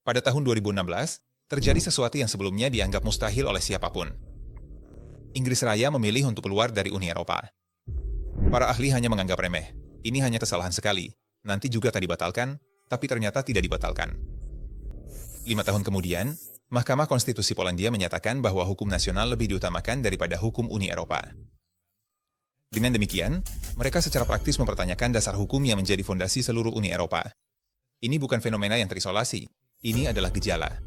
Pada tahun 2016, terjadi sesuatu yang sebelumnya dianggap mustahil oleh siapapun. Inggris Raya memilih untuk keluar dari Uni Eropa. Para ahli hanya menganggap remeh. Ini hanya kesalahan sekali. Nanti juga tak dibatalkan, tapi ternyata tidak dibatalkan. 5 tahun kemudian, Mahkamah Konstitusi Polandia menyatakan bahwa hukum nasional lebih diutamakan daripada hukum Uni Eropa. Dengan demikian, mereka secara praktis mempertanyakan dasar hukum yang menjadi fondasi seluruh Uni Eropa. Ini bukan fenomena yang terisolasi. Ini adalah gejala.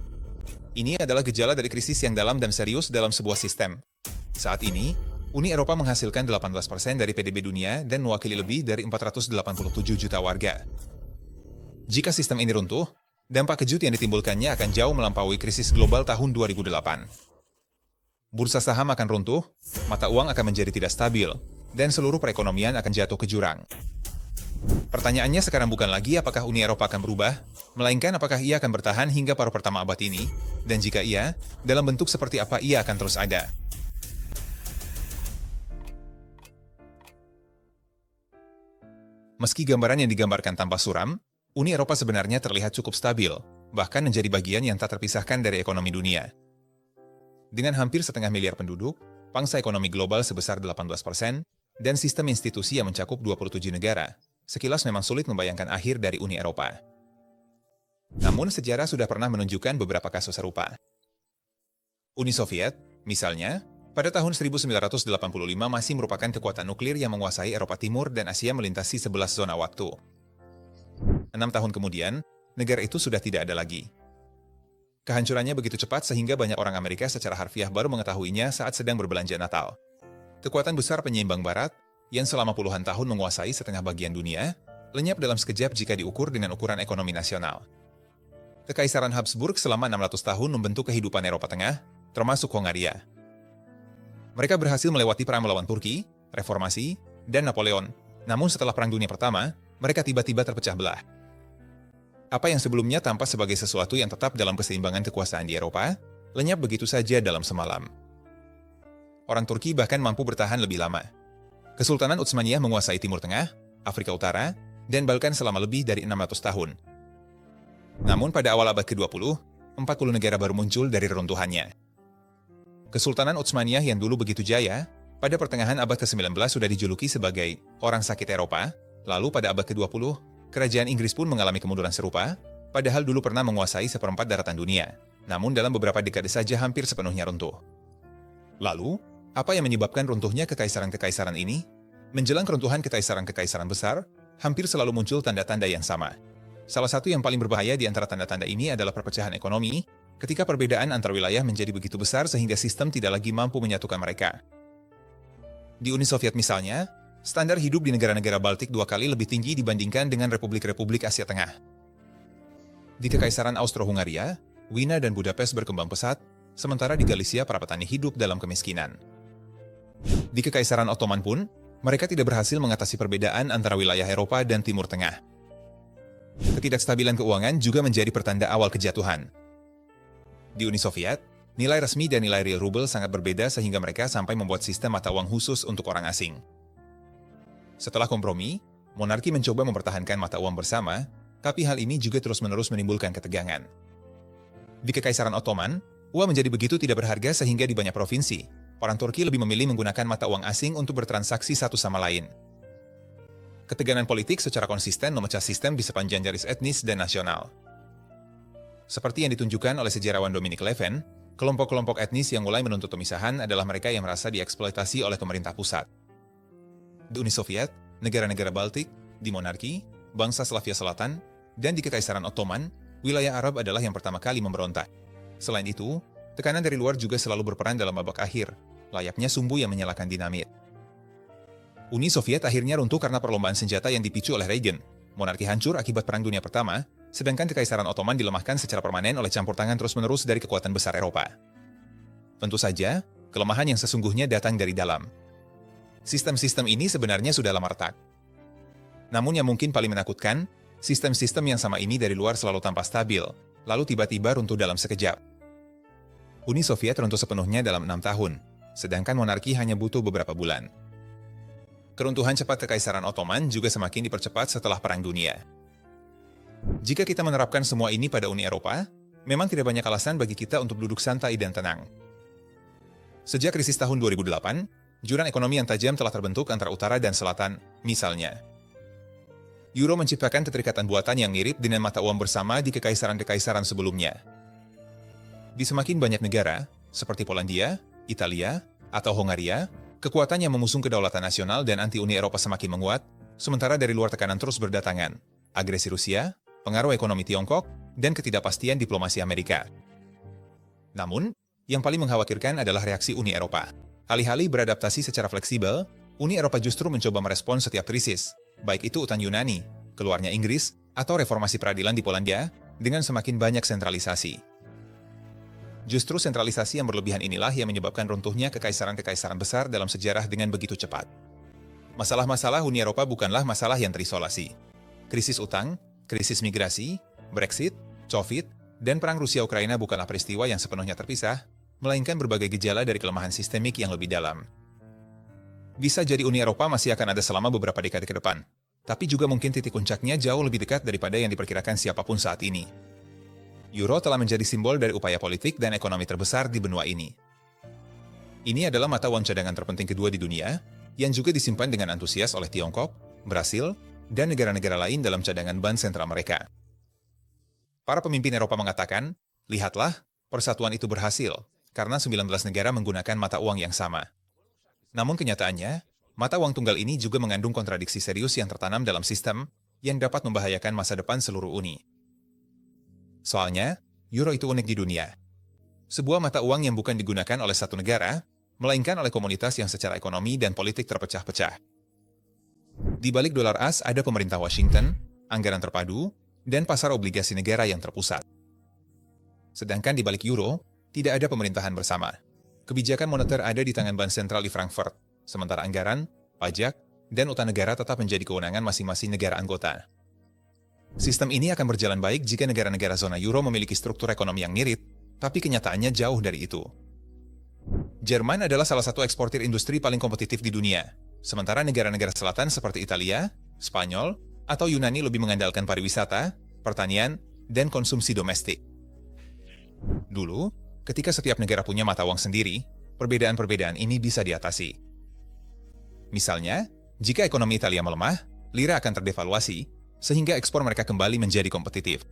Ini adalah gejala dari krisis yang dalam dan serius dalam sebuah sistem. Saat ini, Uni Eropa menghasilkan 18% dari PDB dunia dan mewakili lebih dari 487 juta warga. Jika sistem ini runtuh, dampak kejut yang ditimbulkannya akan jauh melampaui krisis global tahun 2008. Bursa saham akan runtuh, mata uang akan menjadi tidak stabil, dan seluruh perekonomian akan jatuh ke jurang. Pertanyaannya sekarang bukan lagi apakah Uni Eropa akan berubah, melainkan apakah ia akan bertahan hingga paruh pertama abad ini, dan jika iya, dalam bentuk seperti apa ia akan terus ada. Meski gambaran yang digambarkan tanpa suram, Uni Eropa sebenarnya terlihat cukup stabil, bahkan menjadi bagian yang tak terpisahkan dari ekonomi dunia. Dengan hampir 0,5 miliar penduduk, pangsa ekonomi global sebesar 18%, dan sistem institusi yang mencakup 27 negara, sekilas memang sulit membayangkan akhir dari Uni Eropa. Namun sejarah sudah pernah menunjukkan beberapa kasus serupa. Uni Soviet, misalnya, pada tahun 1985 masih merupakan kekuatan nuklir yang menguasai Eropa Timur dan Asia melintasi 11 zona waktu. 6 tahun kemudian, negara itu sudah tidak ada lagi. Kehancurannya begitu cepat sehingga banyak orang Amerika secara harfiah baru mengetahuinya saat sedang berbelanja Natal. Kekuatan besar penyeimbang Barat, yang selama puluhan tahun menguasai setengah bagian dunia, lenyap dalam sekejap jika diukur dengan ukuran ekonomi nasional. Kekaisaran Habsburg selama 600 tahun membentuk kehidupan Eropa Tengah, termasuk Hongaria. Mereka berhasil melewati perang melawan Turki, reformasi, dan Napoleon. Namun setelah Perang Dunia Pertama, mereka tiba-tiba terpecah belah. Apa yang sebelumnya tampak sebagai sesuatu yang tetap dalam keseimbangan kekuasaan di Eropa, lenyap begitu saja dalam semalam. Orang Turki bahkan mampu bertahan lebih lama. Kesultanan Utsmaniyah menguasai Timur Tengah, Afrika Utara, dan Balkan selama lebih dari 600 tahun. Namun pada awal abad ke-20, 40 negara baru muncul dari reruntuhannya. Kesultanan Utsmaniyah yang dulu begitu jaya, pada pertengahan abad ke-19 sudah dijuluki sebagai orang sakit Eropa, lalu pada abad ke-20, kerajaan Inggris pun mengalami kemunduran serupa, padahal dulu pernah menguasai seperempat daratan dunia, namun dalam beberapa dekade saja hampir sepenuhnya runtuh. Lalu, apa yang menyebabkan runtuhnya kekaisaran-kekaisaran ini? Menjelang keruntuhan kekaisaran-kekaisaran besar, hampir selalu muncul tanda-tanda yang sama. Salah satu yang paling berbahaya di antara tanda-tanda ini adalah perpecahan ekonomi, ketika perbedaan antar wilayah menjadi begitu besar sehingga sistem tidak lagi mampu menyatukan mereka. Di Uni Soviet misalnya, standar hidup di negara-negara Baltik 2 kali lebih tinggi dibandingkan dengan republik-republik Asia Tengah. Di Kekaisaran Austro-Hungaria, Wina dan Budapest berkembang pesat, sementara di Galicia para petani hidup dalam kemiskinan. Di Kekaisaran Ottoman pun, mereka tidak berhasil mengatasi perbedaan antara wilayah Eropa dan Timur Tengah. Ketidakstabilan keuangan juga menjadi pertanda awal kejatuhan. Di Uni Soviet, nilai resmi dan nilai real rubel sangat berbeda sehingga mereka sampai membuat sistem mata uang khusus untuk orang asing. Setelah kompromi, monarki mencoba mempertahankan mata uang bersama, tapi hal ini juga terus-menerus menimbulkan ketegangan. Di Kekaisaran Ottoman, uang menjadi begitu tidak berharga sehingga di banyak provinsi, orang Turki lebih memilih menggunakan mata uang asing untuk bertransaksi satu sama lain. Ketegangan politik secara konsisten memecah sistem di sepanjang garis etnis dan nasional. Seperti yang ditunjukkan oleh sejarawan Dominic Leven, kelompok-kelompok etnis yang mulai menuntut pemisahan adalah mereka yang merasa dieksploitasi oleh pemerintah pusat. Di Uni Soviet, negara-negara Baltik, di monarki, bangsa Slavia Selatan, dan di Kekaisaran Ottoman, wilayah Arab adalah yang pertama kali memberontak. Selain itu, tekanan dari luar juga selalu berperan dalam babak akhir, layaknya sumbu yang menyalakan dinamit. Uni Soviet akhirnya runtuh karena perlombaan senjata yang dipicu oleh Reagan. Monarki hancur akibat Perang Dunia Pertama, sedangkan Kekaisaran Ottoman dilemahkan secara permanen oleh campur tangan terus-menerus dari kekuatan besar Eropa. Tentu saja, kelemahan yang sesungguhnya datang dari dalam. Sistem-sistem ini sebenarnya sudah lama retak. Namun yang mungkin paling menakutkan, sistem-sistem yang sama ini dari luar selalu tampak stabil, lalu tiba-tiba runtuh dalam sekejap. Uni Soviet runtuh sepenuhnya dalam 6 tahun, sedangkan monarki hanya butuh beberapa bulan. Keruntuhan cepat Kekaisaran Ottoman juga semakin dipercepat setelah Perang Dunia. Jika kita menerapkan semua ini pada Uni Eropa, memang tidak banyak alasan bagi kita untuk duduk santai dan tenang. Sejak krisis tahun 2008, jurang ekonomi yang tajam telah terbentuk antara utara dan selatan, misalnya. Euro menciptakan keterikatan buatan yang mirip dengan mata uang bersama di kekaisaran-kekaisaran sebelumnya. Di semakin banyak negara, seperti Polandia, Italia, atau Hongaria, kekuatan yang mengusung kedaulatan nasional dan anti-Uni Eropa semakin menguat, sementara dari luar tekanan terus berdatangan, agresi Rusia, pengaruh ekonomi Tiongkok, dan ketidakpastian diplomasi Amerika. Namun, yang paling mengkhawatirkan adalah reaksi Uni Eropa. Alih-alih beradaptasi secara fleksibel, Uni Eropa justru mencoba merespons setiap krisis, baik itu utang Yunani, keluarnya Inggris, atau reformasi peradilan di Polandia, dengan semakin banyak sentralisasi. Justru sentralisasi yang berlebihan inilah yang menyebabkan runtuhnya kekaisaran-kekaisaran besar dalam sejarah dengan begitu cepat. Masalah-masalah Uni Eropa bukanlah masalah yang terisolasi. Krisis utang, krisis migrasi, Brexit, COVID, dan perang Rusia-Ukraina bukanlah peristiwa yang sepenuhnya terpisah, melainkan berbagai gejala dari kelemahan sistemik yang lebih dalam. Bisa jadi Uni Eropa masih akan ada selama beberapa dekade ke depan, tapi juga mungkin titik puncaknya jauh lebih dekat daripada yang diperkirakan siapapun saat ini. Euro telah menjadi simbol dari upaya politik dan ekonomi terbesar di benua ini. Ini adalah mata uang cadangan terpenting kedua di dunia, yang juga disimpan dengan antusias oleh Tiongkok, Brasil, dan negara-negara lain dalam cadangan bank sentral mereka. Para pemimpin Eropa mengatakan, lihatlah, persatuan itu berhasil, karena 19 negara menggunakan mata uang yang sama. Namun kenyataannya, mata uang tunggal ini juga mengandung kontradiksi serius yang tertanam dalam sistem yang dapat membahayakan masa depan seluruh Uni. Soalnya, euro itu unik di dunia. Sebuah mata uang yang bukan digunakan oleh satu negara, melainkan oleh komunitas yang secara ekonomi dan politik terpecah-pecah. Di balik dolar AS ada pemerintah Washington, anggaran terpadu, dan pasar obligasi negara yang terpusat. Sedangkan di balik euro, tidak ada pemerintahan bersama. Kebijakan moneter ada di tangan Bank Sentral di Frankfurt, sementara anggaran, pajak, dan utang negara tetap menjadi kewenangan masing-masing negara anggota. Sistem ini akan berjalan baik jika negara-negara zona euro memiliki struktur ekonomi yang mirip, tapi kenyataannya jauh dari itu. Jerman adalah salah satu eksportir industri paling kompetitif di dunia, sementara negara-negara selatan seperti Italia, Spanyol, atau Yunani lebih mengandalkan pariwisata, pertanian, dan konsumsi domestik. Dulu, ketika setiap negara punya mata uang sendiri, perbedaan-perbedaan ini bisa diatasi. Misalnya, jika ekonomi Italia melemah, lira akan terdevaluasi, sehingga ekspor mereka kembali menjadi kompetitif.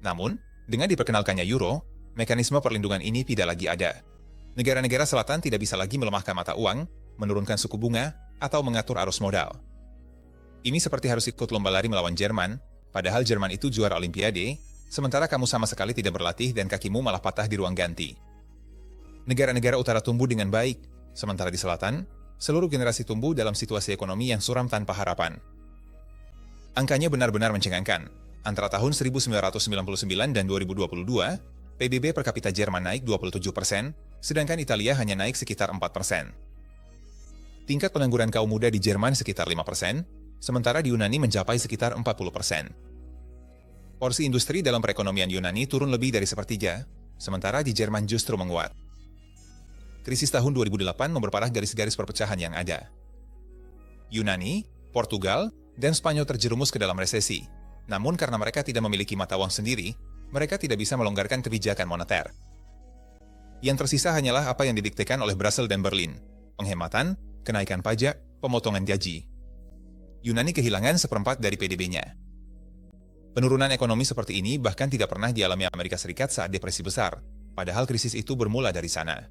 Namun, dengan diperkenalkannya euro, mekanisme perlindungan ini tidak lagi ada. Negara-negara selatan tidak bisa lagi melemahkan mata uang, menurunkan suku bunga, atau mengatur arus modal. Ini seperti harus ikut lomba lari melawan Jerman, padahal Jerman itu juara Olimpiade, sementara kamu sama sekali tidak berlatih dan kakimu malah patah di ruang ganti. Negara-negara utara tumbuh dengan baik, sementara di selatan, seluruh generasi tumbuh dalam situasi ekonomi yang suram tanpa harapan. Angkanya benar-benar mencengangkan. Antara tahun 1999 dan 2022, PDB per kapita Jerman naik 27%, sedangkan Italia hanya naik sekitar 4%. Tingkat pengangguran kaum muda di Jerman sekitar 5%, sementara di Yunani mencapai sekitar 40%. Porsi industri dalam perekonomian Yunani turun lebih dari sepertiga, sementara di Jerman justru menguat. Krisis tahun 2008 memperparah garis-garis perpecahan yang ada. Yunani, Portugal, dan Spanyol terjerumus ke dalam resesi. Namun karena mereka tidak memiliki mata uang sendiri, mereka tidak bisa melonggarkan kebijakan moneter. Yang tersisa hanyalah apa yang didiktekan oleh Brussels dan Berlin, penghematan, kenaikan pajak, pemotongan gaji. Yunani kehilangan seperempat dari PDB-nya. Penurunan ekonomi seperti ini bahkan tidak pernah dialami Amerika Serikat saat depresi besar, padahal krisis itu bermula dari sana.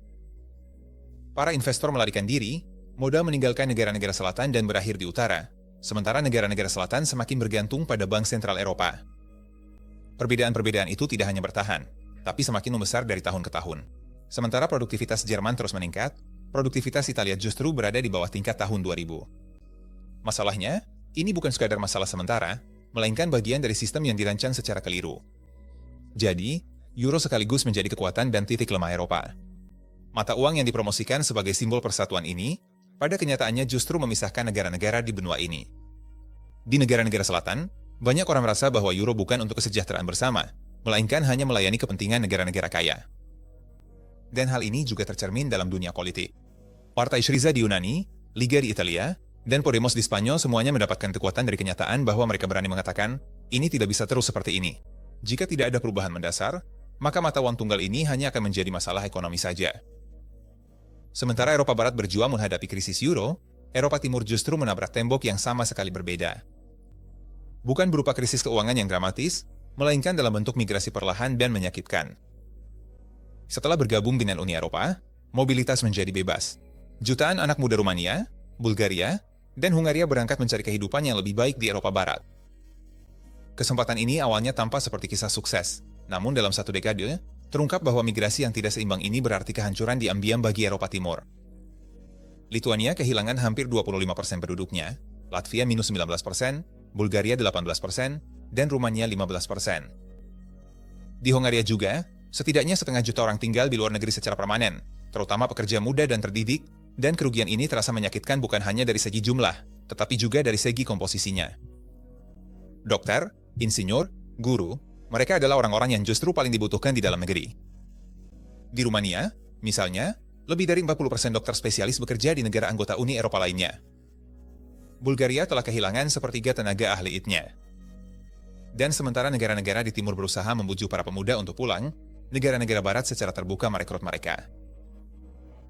Para investor melarikan diri, modal meninggalkan negara-negara selatan dan berakhir di utara, sementara negara-negara selatan semakin bergantung pada Bank Sentral Eropa. Perbedaan-perbedaan itu tidak hanya bertahan, tapi semakin membesar dari tahun ke tahun. Sementara produktivitas Jerman terus meningkat, produktivitas Italia justru berada di bawah tingkat tahun 2000. Masalahnya, ini bukan sekadar masalah sementara, melainkan bagian dari sistem yang dirancang secara keliru. Jadi, euro sekaligus menjadi kekuatan dan titik lemah Eropa. Mata uang yang dipromosikan sebagai simbol persatuan ini, pada kenyataannya justru memisahkan negara-negara di benua ini. Di negara-negara selatan, banyak orang merasa bahwa euro bukan untuk kesejahteraan bersama, melainkan hanya melayani kepentingan negara-negara kaya. Dan hal ini juga tercermin dalam dunia politik. Partai Syriza di Yunani, Liga di Italia, dan Podemos di Spanyol semuanya mendapatkan kekuatan dari kenyataan bahwa mereka berani mengatakan, ini tidak bisa terus seperti ini. Jika tidak ada perubahan mendasar, maka mata uang tunggal ini hanya akan menjadi masalah ekonomi saja. Sementara Eropa Barat berjuang menghadapi krisis euro, Eropa Timur justru menabrak tembok yang sama sekali berbeda. Bukan berupa krisis keuangan yang dramatis, melainkan dalam bentuk migrasi perlahan dan menyakitkan. Setelah bergabung dengan Uni Eropa, mobilitas menjadi bebas. Jutaan anak muda Rumania, Bulgaria, dan Hungaria berangkat mencari kehidupan yang lebih baik di Eropa Barat. Kesempatan ini awalnya tampak seperti kisah sukses, namun dalam satu dekade, terungkap bahwa migrasi yang tidak seimbang ini berarti kehancuran diam-diam bagi Eropa Timur. Lituania kehilangan hampir 25% penduduknya, Latvia minus 19%, Bulgaria 18%, dan Rumania 15%. Di Hongaria juga, setidaknya setengah juta orang tinggal di luar negeri secara permanen, terutama pekerja muda dan terdidik, dan kerugian ini terasa menyakitkan bukan hanya dari segi jumlah, tetapi juga dari segi komposisinya. Dokter, insinyur, guru, mereka adalah orang-orang yang justru paling dibutuhkan di dalam negeri. Di Rumania, misalnya, lebih dari 40% dokter spesialis bekerja di negara anggota Uni Eropa lainnya. Bulgaria telah kehilangan sepertiga tenaga ahli IT-nya. Dan sementara negara-negara di timur berusaha membujuk para pemuda untuk pulang, negara-negara barat secara terbuka merekrut mereka.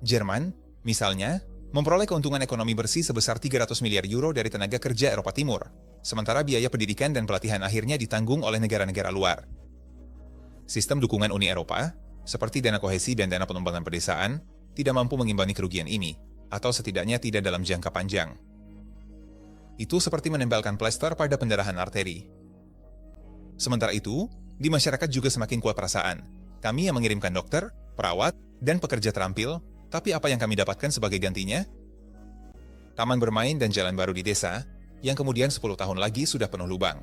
Jerman, misalnya, memperoleh keuntungan ekonomi bersih sebesar 300 miliar euro dari tenaga kerja Eropa Timur, sementara biaya pendidikan dan pelatihan akhirnya ditanggung oleh negara-negara luar. Sistem dukungan Uni Eropa, seperti dana kohesi dan dana pengembangan pedesaan, tidak mampu mengimbangi kerugian ini, atau setidaknya tidak dalam jangka panjang. Itu seperti menempelkan plester pada pendarahan arteri. Sementara itu, di masyarakat juga semakin kuat perasaan. Kami yang mengirimkan dokter, perawat, dan pekerja terampil, tapi apa yang kami dapatkan sebagai gantinya? Taman bermain dan jalan baru di desa, yang kemudian 10 tahun lagi sudah penuh lubang.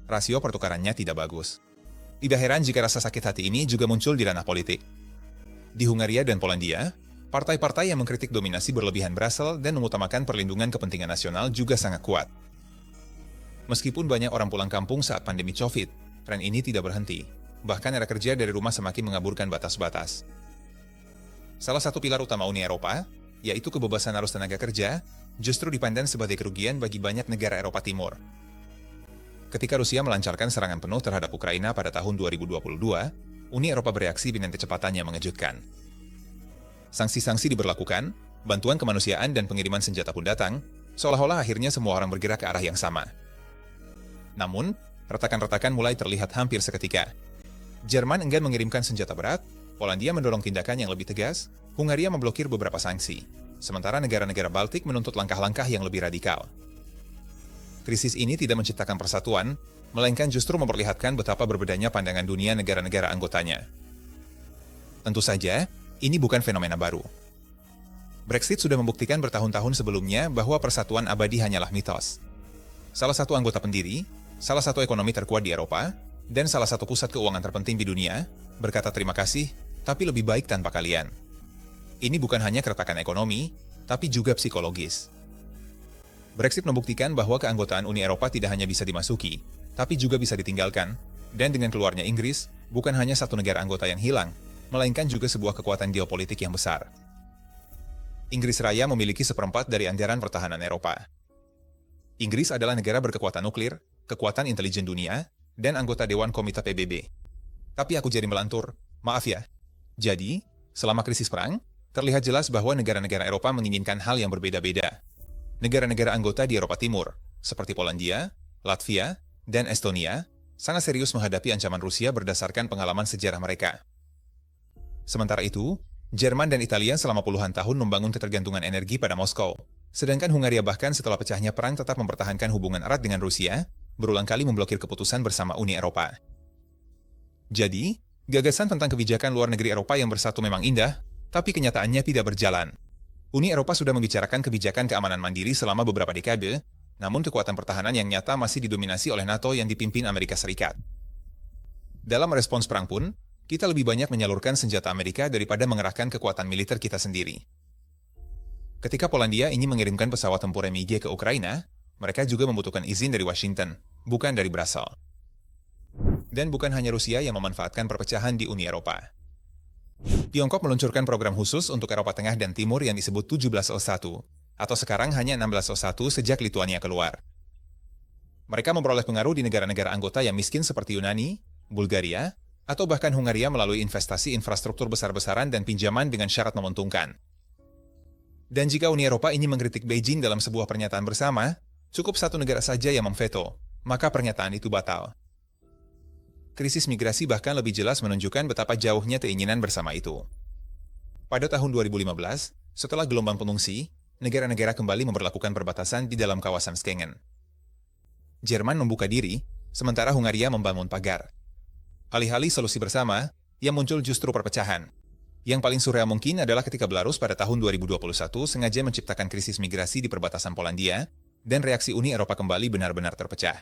Rasio pertukarannya tidak bagus. Tidak heran jika rasa sakit hati ini juga muncul di ranah politik. Di Hungaria dan Polandia, partai-partai yang mengkritik dominasi berlebihan berasal dan mengutamakan perlindungan kepentingan nasional juga sangat kuat. Meskipun banyak orang pulang kampung saat pandemi COVID, tren ini tidak berhenti. Bahkan era kerja dari rumah semakin mengaburkan batas-batas. Salah satu pilar utama Uni Eropa, yaitu kebebasan arus tenaga kerja, justru dipandang sebagai kerugian bagi banyak negara Eropa Timur. Ketika Rusia melancarkan serangan penuh terhadap Ukraina pada tahun 2022, Uni Eropa bereaksi dengan kecepatan yang mengejutkan. Sanksi-sanksi diberlakukan, bantuan kemanusiaan dan pengiriman senjata pun datang, seolah-olah akhirnya semua orang bergerak ke arah yang sama. Namun, retakan-retakan mulai terlihat hampir seketika. Jerman enggan mengirimkan senjata berat, Polandia mendorong tindakan yang lebih tegas, Hungaria memblokir beberapa sanksi, sementara negara-negara Baltik menuntut langkah-langkah yang lebih radikal. Krisis ini tidak menciptakan persatuan, melainkan justru memperlihatkan betapa berbedanya pandangan dunia negara-negara anggotanya. Tentu saja, ini bukan fenomena baru. Brexit sudah membuktikan bertahun-tahun sebelumnya bahwa persatuan abadi hanyalah mitos. Salah satu anggota pendiri, salah satu ekonomi terkuat di Eropa, dan salah satu pusat keuangan terpenting di dunia, berkata terima kasih, tapi lebih baik tanpa kalian. Ini bukan hanya keretakan ekonomi, tapi juga psikologis. Brexit membuktikan bahwa keanggotaan Uni Eropa tidak hanya bisa dimasuki, tapi juga bisa ditinggalkan, dan dengan keluarnya Inggris, bukan hanya satu negara anggota yang hilang, melainkan juga sebuah kekuatan geopolitik yang besar. Inggris Raya memiliki seperempat dari anggaran pertahanan Eropa. Inggris adalah negara berkekuatan nuklir, kekuatan intelijen dunia, dan anggota Dewan Komite PBB. Tapi aku jadi melantur, maaf ya. Jadi, selama krisis perang, terlihat jelas bahwa negara-negara Eropa menginginkan hal yang berbeda-beda. Negara-negara anggota di Eropa Timur, seperti Polandia, Latvia, dan Estonia, sangat serius menghadapi ancaman Rusia berdasarkan pengalaman sejarah mereka. Sementara itu, Jerman dan Italia selama puluhan tahun membangun ketergantungan energi pada Moskow, sedangkan Hungaria bahkan setelah pecahnya perang tetap mempertahankan hubungan erat dengan Rusia, berulang kali memblokir keputusan bersama Uni Eropa. Jadi, gagasan tentang kebijakan luar negeri Eropa yang bersatu memang indah, tapi kenyataannya tidak berjalan. Uni Eropa sudah membicarakan kebijakan keamanan mandiri selama beberapa dekade, namun kekuatan pertahanan yang nyata masih didominasi oleh NATO yang dipimpin Amerika Serikat. Dalam respons perang pun, kita lebih banyak menyalurkan senjata Amerika daripada mengerahkan kekuatan militer kita sendiri. Ketika Polandia ingin mengirimkan pesawat tempur MiG ke Ukraina, mereka juga membutuhkan izin dari Washington, bukan dari Brussels. Dan bukan hanya Rusia yang memanfaatkan perpecahan di Uni Eropa. Tiongkok meluncurkan program khusus untuk Eropa Tengah dan Timur yang disebut 1701, atau sekarang hanya 1601 sejak Lituania keluar. Mereka memperoleh pengaruh di negara-negara anggota yang miskin seperti Yunani, Bulgaria, atau bahkan Hungaria melalui investasi infrastruktur besar-besaran dan pinjaman dengan syarat menguntungkan. Dan jika Uni Eropa ingin mengkritik Beijing dalam sebuah pernyataan bersama, cukup satu negara saja yang memveto, maka pernyataan itu batal. Krisis migrasi bahkan lebih jelas menunjukkan betapa jauhnya keinginan bersama itu. Pada tahun 2015, setelah gelombang pengungsi, negara-negara kembali memperlakukan perbatasan di dalam kawasan Schengen. Jerman membuka diri, sementara Hungaria membangun pagar. Alih-alih solusi bersama, yang muncul justru perpecahan. Yang paling surreal mungkin adalah ketika Belarus pada tahun 2021 sengaja menciptakan krisis migrasi di perbatasan Polandia, dan reaksi Uni Eropa kembali benar-benar terpecah.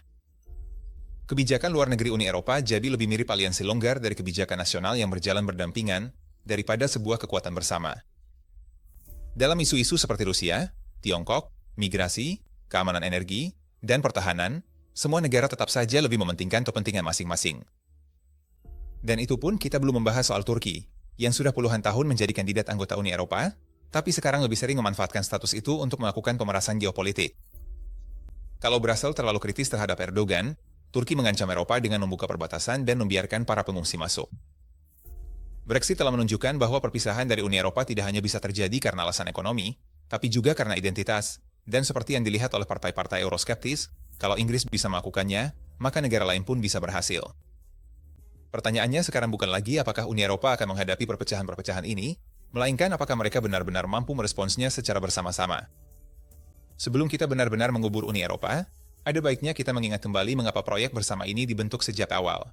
Kebijakan luar negeri Uni Eropa jadi lebih mirip aliansi longgar dari kebijakan nasional yang berjalan berdampingan daripada sebuah kekuatan bersama. Dalam isu-isu seperti Rusia, Tiongkok, migrasi, keamanan energi, dan pertahanan, semua negara tetap saja lebih mementingkan kepentingan masing-masing. Dan itu pun kita belum membahas soal Turki, yang sudah puluhan tahun menjadi kandidat anggota Uni Eropa, tapi sekarang lebih sering memanfaatkan status itu untuk melakukan pemerasan geopolitik. Kalau Brasil terlalu kritis terhadap Erdogan, Turki mengancam Eropa dengan membuka perbatasan dan membiarkan para pengungsi masuk. Brexit telah menunjukkan bahwa perpisahan dari Uni Eropa tidak hanya bisa terjadi karena alasan ekonomi, tapi juga karena identitas, dan seperti yang dilihat oleh partai-partai euroskeptis, kalau Inggris bisa melakukannya, maka negara lain pun bisa berhasil. Pertanyaannya sekarang bukan lagi apakah Uni Eropa akan menghadapi perpecahan-perpecahan ini, melainkan apakah mereka benar-benar mampu meresponsnya secara bersama-sama. Sebelum kita benar-benar mengubur Uni Eropa, ada baiknya kita mengingat kembali mengapa proyek bersama ini dibentuk sejak awal.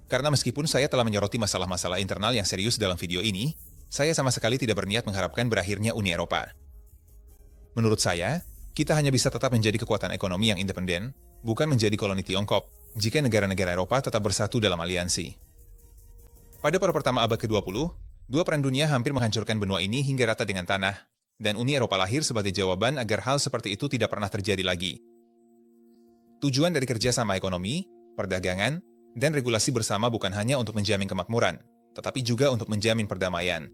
Karena meskipun saya telah menyoroti masalah-masalah internal yang serius dalam video ini, saya sama sekali tidak berniat mengharapkan berakhirnya Uni Eropa. Menurut saya, kita hanya bisa tetap menjadi kekuatan ekonomi yang independen, bukan menjadi koloni Tiongkok, jika negara-negara Eropa tetap bersatu dalam aliansi. Pada pertama abad ke-20, dua perang dunia hampir menghancurkan benua ini hingga rata dengan tanah, dan Uni Eropa lahir sebagai jawaban agar hal seperti itu tidak pernah terjadi lagi. Tujuan dari kerjasama ekonomi, perdagangan, dan regulasi bersama bukan hanya untuk menjamin kemakmuran, tetapi juga untuk menjamin perdamaian.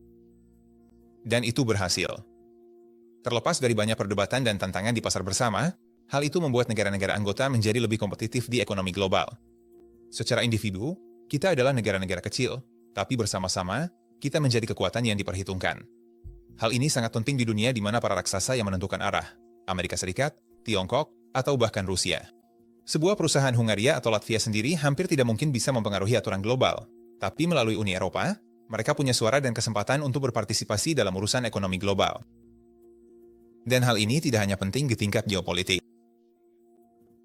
Dan itu berhasil. Terlepas dari banyak perdebatan dan tantangan di pasar bersama, hal itu membuat negara-negara anggota menjadi lebih kompetitif di ekonomi global. Secara individu, kita adalah negara-negara kecil, tapi bersama-sama, kita menjadi kekuatan yang diperhitungkan. Hal ini sangat penting di dunia di mana para raksasa yang menentukan arah, Amerika Serikat, Tiongkok, atau bahkan Rusia. Sebuah perusahaan Hungaria atau Latvia sendiri hampir tidak mungkin bisa mempengaruhi aturan global, tapi melalui Uni Eropa, mereka punya suara dan kesempatan untuk berpartisipasi dalam urusan ekonomi global. Dan hal ini tidak hanya penting di tingkat geopolitik.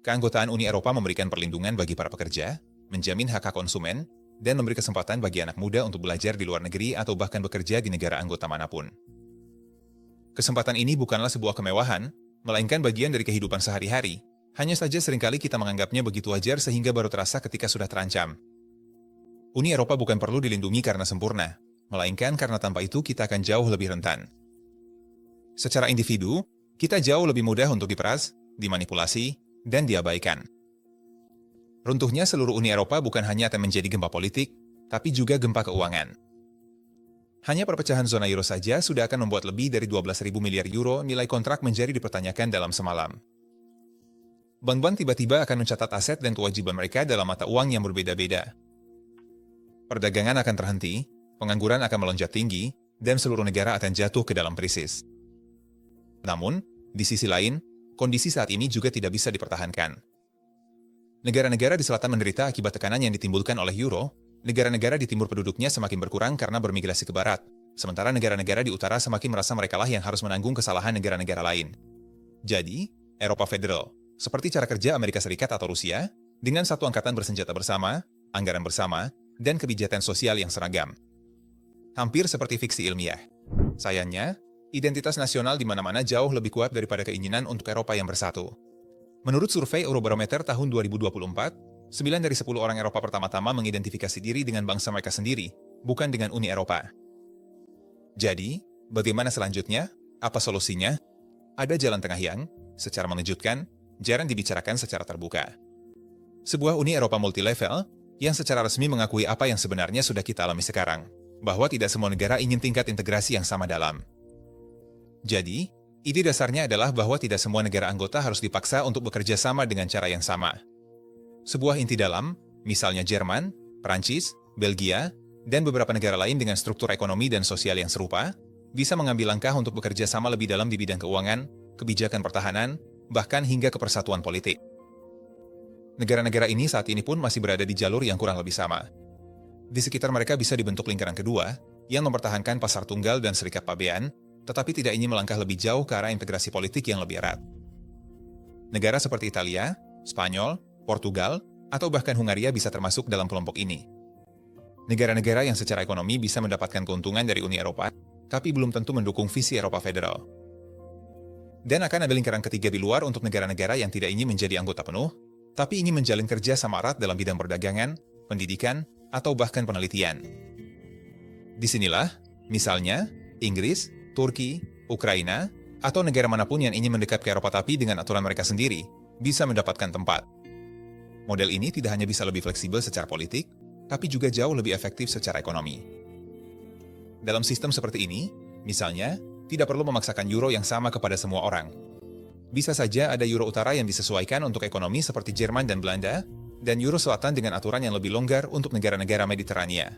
Keanggotaan Uni Eropa memberikan perlindungan bagi para pekerja, menjamin hak-hak konsumen, dan memberi kesempatan bagi anak muda untuk belajar di luar negeri atau bahkan bekerja di negara anggota manapun. Kesempatan ini bukanlah sebuah kemewahan, melainkan bagian dari kehidupan sehari-hari. Hanya saja seringkali kita menganggapnya begitu wajar sehingga baru terasa ketika sudah terancam. Uni Eropa bukan perlu dilindungi karena sempurna, melainkan karena tanpa itu kita akan jauh lebih rentan. Secara individu, kita jauh lebih mudah untuk diperas, dimanipulasi, dan diabaikan. Runtuhnya seluruh Uni Eropa bukan hanya akan menjadi gempa politik, tapi juga gempa keuangan. Hanya perpecahan zona euro saja sudah akan membuat lebih dari 12.000 miliar euro nilai kontrak menjadi dipertanyakan dalam semalam. Bank-bank tiba-tiba akan mencatat aset dan kewajiban mereka dalam mata uang yang berbeda-beda. Perdagangan akan terhenti, pengangguran akan melonjak tinggi, dan seluruh negara akan jatuh ke dalam krisis. Namun, di sisi lain, kondisi saat ini juga tidak bisa dipertahankan. Negara-negara di selatan menderita akibat tekanan yang ditimbulkan oleh euro, negara-negara di timur penduduknya semakin berkurang karena bermigrasi ke barat, sementara negara-negara di utara semakin merasa merekalah yang harus menanggung kesalahan negara-negara lain. Jadi, Eropa Federal, seperti cara kerja Amerika Serikat atau Rusia, dengan satu angkatan bersenjata bersama, anggaran bersama, dan kebijakan sosial yang seragam. Hampir seperti fiksi ilmiah. Sayangnya, identitas nasional di mana-mana jauh lebih kuat daripada keinginan untuk Eropa yang bersatu. Menurut survei Eurobarometer tahun 2024, 9 dari 10 orang Eropa pertama-tama mengidentifikasi diri dengan bangsa mereka sendiri, bukan dengan Uni Eropa. Jadi, bagaimana selanjutnya? Apa solusinya? Ada jalan tengah yang, secara mengejutkan, jarang dibicarakan secara terbuka. Sebuah Uni Eropa multilevel, yang secara resmi mengakui apa yang sebenarnya sudah kita alami sekarang, bahwa tidak semua negara ingin tingkat integrasi yang sama dalam. Jadi, Ide dasarnya adalah bahwa tidak semua negara anggota harus dipaksa untuk bekerja sama dengan cara yang sama. Sebuah inti dalam, misalnya Jerman, Prancis, Belgia, dan beberapa negara lain dengan struktur ekonomi dan sosial yang serupa, bisa mengambil langkah untuk bekerja sama lebih dalam di bidang keuangan, kebijakan pertahanan, bahkan hingga kepersatuan politik. Negara-negara ini saat ini pun masih berada di jalur yang kurang lebih sama. Di sekitar mereka bisa dibentuk lingkaran kedua, yang mempertahankan pasar tunggal dan serikat pabean, tetapi tidak ingin melangkah lebih jauh ke arah integrasi politik yang lebih erat. Negara seperti Italia, Spanyol, Portugal, atau bahkan Hungaria bisa termasuk dalam kelompok ini. Negara-negara yang secara ekonomi bisa mendapatkan keuntungan dari Uni Eropa, tapi belum tentu mendukung visi Eropa Federal. Dan akan ada lingkaran ketiga di luar untuk negara-negara yang tidak ingin menjadi anggota penuh, tapi ingin menjalin kerja sama erat dalam bidang perdagangan, pendidikan, atau bahkan penelitian. Disinilah, misalnya, Inggris, Turki, Ukraina, atau negara manapun yang ingin mendekat ke Eropa tapi dengan aturan mereka sendiri, bisa mendapatkan tempat. Model ini tidak hanya bisa lebih fleksibel secara politik, tapi juga jauh lebih efektif secara ekonomi. Dalam sistem seperti ini, misalnya, tidak perlu memaksakan euro yang sama kepada semua orang. Bisa saja ada euro utara yang disesuaikan untuk ekonomi seperti Jerman dan Belanda, dan euro selatan dengan aturan yang lebih longgar untuk negara-negara Mediterania.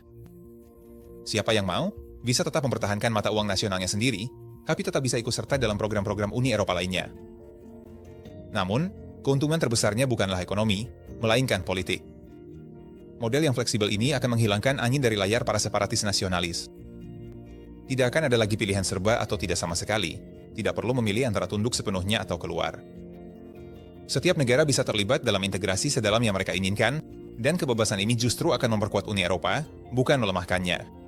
Siapa yang mau, bisa tetap mempertahankan mata uang nasionalnya sendiri, tapi tetap bisa ikut serta dalam program-program Uni Eropa lainnya. Namun, keuntungan terbesarnya bukanlah ekonomi, melainkan politik. Model yang fleksibel ini akan menghilangkan angin dari layar para separatis nasionalis. Tidak akan ada lagi pilihan serba atau tidak sama sekali, tidak perlu memilih antara tunduk sepenuhnya atau keluar. Setiap negara bisa terlibat dalam integrasi sedalam yang mereka inginkan, dan kebebasan ini justru akan memperkuat Uni Eropa, bukan melemahkannya.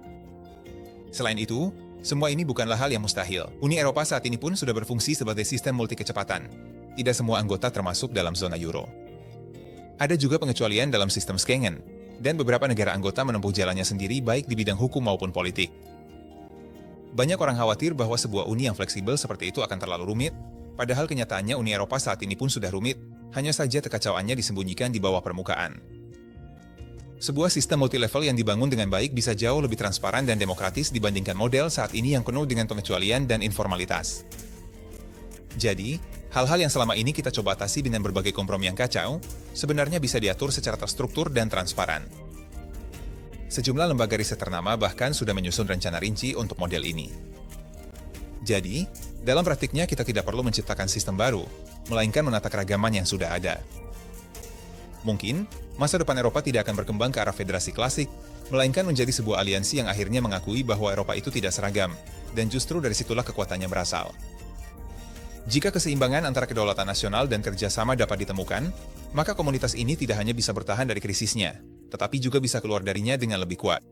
Selain itu, semua ini bukanlah hal yang mustahil. Uni Eropa saat ini pun sudah berfungsi sebagai sistem multi kecepatan. Tidak semua anggota termasuk dalam zona euro. Ada juga pengecualian dalam sistem Schengen, dan beberapa negara anggota menempuh jalannya sendiri baik di bidang hukum maupun politik. Banyak orang khawatir bahwa sebuah uni yang fleksibel seperti itu akan terlalu rumit, padahal kenyataannya Uni Eropa saat ini pun sudah rumit, hanya saja kekacauannya disembunyikan di bawah permukaan. Sebuah sistem multilevel yang dibangun dengan baik bisa jauh lebih transparan dan demokratis dibandingkan model saat ini yang penuh dengan pengecualian dan informalitas. Jadi, hal-hal yang selama ini kita coba atasi dengan berbagai kompromi yang kacau, sebenarnya bisa diatur secara terstruktur dan transparan. Sejumlah lembaga riset ternama bahkan sudah menyusun rencana rinci untuk model ini. Jadi, dalam praktiknya kita tidak perlu menciptakan sistem baru, melainkan menata keragaman yang sudah ada. Mungkin, masa depan Eropa tidak akan berkembang ke arah federasi klasik, melainkan menjadi sebuah aliansi yang akhirnya mengakui bahwa Eropa itu tidak seragam, dan justru dari situlah kekuatannya berasal. Jika keseimbangan antara kedaulatan nasional dan kerjasama dapat ditemukan, maka komunitas ini tidak hanya bisa bertahan dari krisisnya, tetapi juga bisa keluar darinya dengan lebih kuat.